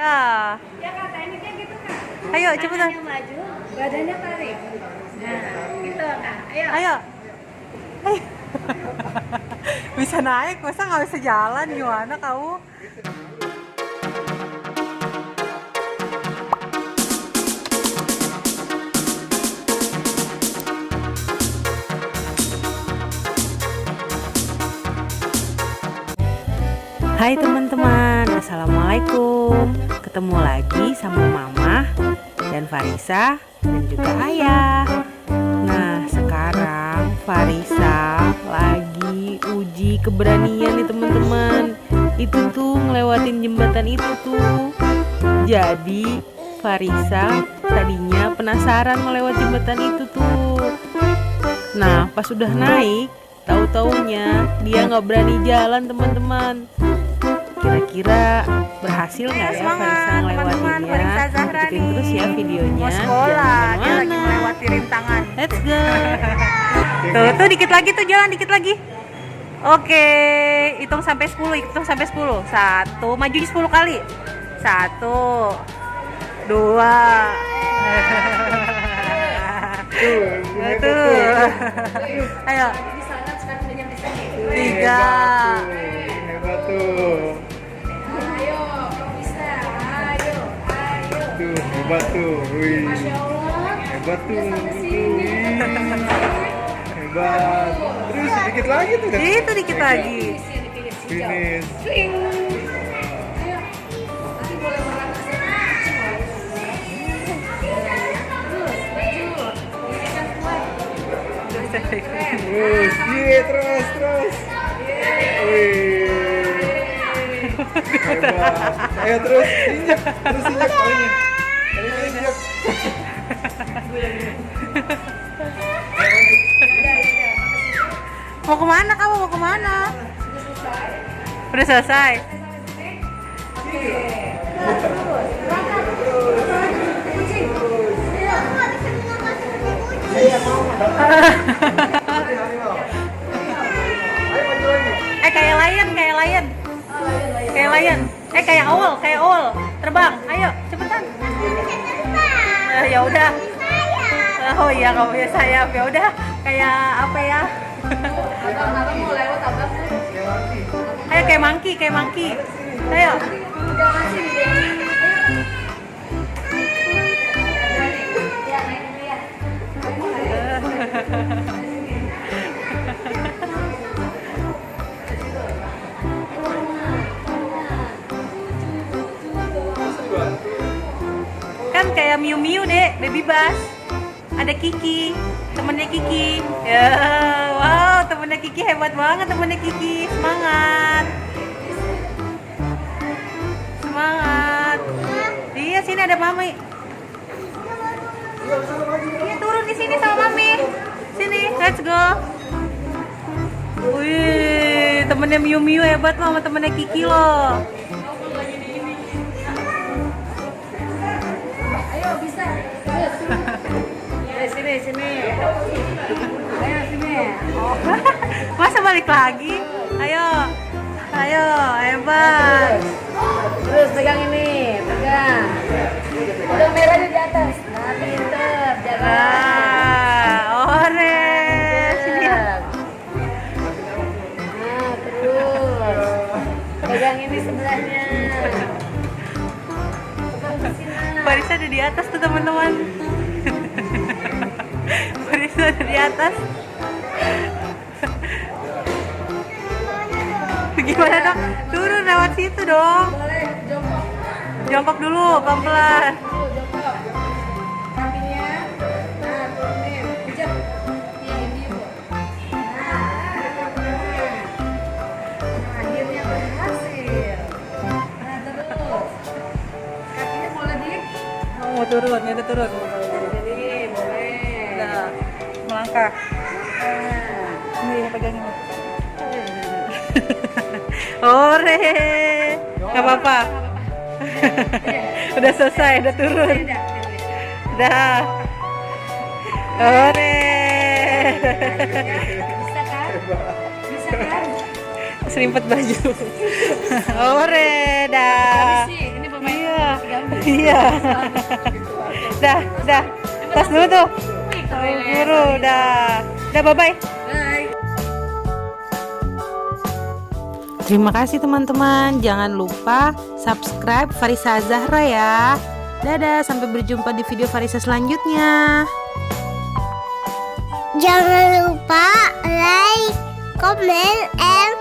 Ya. Ya kak, tekniknya gitu kak. Ayo cepetan. Tangannya maju, badannya tarik. Nah, gitu kak. Ayo. Ayo. Ayo. Bisa naik, masa nggak bisa jalan gimana kamu? Hai teman-teman, assalamualaikum. Ketemu lagi sama Mama dan Farisa dan juga Ayah. Nah, sekarang Farisa lagi uji keberanian nih teman-teman. Itu tuh ngelewatin jembatan itu tuh. Jadi Farisa tadinya penasaran melewati jembatan itu tuh. Nah, pas udah naik, tahu-taunya dia nggak berani jalan teman-teman. Kira-kira berhasil nggak ya Farisa ngelewatinnya? Ikutin terus ya videonya. Mau sekolah, dia lagi Jangan melewati rintangan. Let's go. Tuh dikit lagi tuh, jalan dikit lagi. Oke, hitung sampai 10, hitung sampai 10. 1, maju 10 kali. 1, 2. Tuh. Ayo. 3. Hebat tuh. Ayo, kau bisa. Ayo. Tuh, hebat tuh. Wih. Masya Allah. Hebat tuh. Sampai sini. Hebat. Terus dikit lagi tuh. Itu dikit lagi. Finish. Swing. Ayo. Nanti boleh merangkak sana. Terus, maju. Gerakan kuat. Keren. Terus, terus. Wih. Hebat. Ayo terus injak palingnya. Palingnya injak. Mau kemana kamu? Mau kemana? Udah selesai. Kayak lion. Kayak owl. Terbang. Ayo, cepetan. Ya udah. Oh iya, kamu ya sayap. Ya udah, kayak apa ya? Abang mau lewat abang. Ayo kayak monkey. Ayo. Jangan sini deh. Kan kayak Miu deh, Baby Bus. Ada Kiki, temennya Kiki. Ya, wow, temennya Kiki hebat banget, temennya Kiki. Semangat. Iya, sini ada Mami. Iya, turun di sini sama Mami. Sini, let's go. Wih, temennya Miu hebat loh sama temennya Kiki loh. Ayo bisa. Terus. Sini. Ayo sini. Oh, masa balik lagi? Ayo, hebat. Terus pegang ini, pegang. Udah merahnya di atas. Nah, pinter, jalan. Ore. Sini ya. Nah, terus. Pegang ini sebelahnya. Pegang di sini. Farisa ada di atas tuh teman-teman. Farisa ada di atas. Gimana dong? Turun lewat situ dong. Boleh jongkok. Jongkok dulu, pelan-pelan. Jongkok. Kakinya. Nah, turunin. Pijak. Ini Bu. Akhirnya berhasil. Nah, terus. Kakinya boleh di. Mau turun, ya udah turun. Jadi, boleh. Udah melangkah. Nah. Ini pegangin. Ore. Gak apa-apa. Udah selesai, udah turun. Udah. Ore. Bisa kan? Bisa kan? Selimpet baju. Ore dah. Ini pemain. Iya. Iya. Dah. Tas dulu tuh. Guru, dah. Dah, bye-bye. Terima kasih teman-teman. Jangan lupa subscribe Farisa Zahra ya. Dadah, sampai berjumpa di video Farisa selanjutnya. Jangan lupa like, comment, and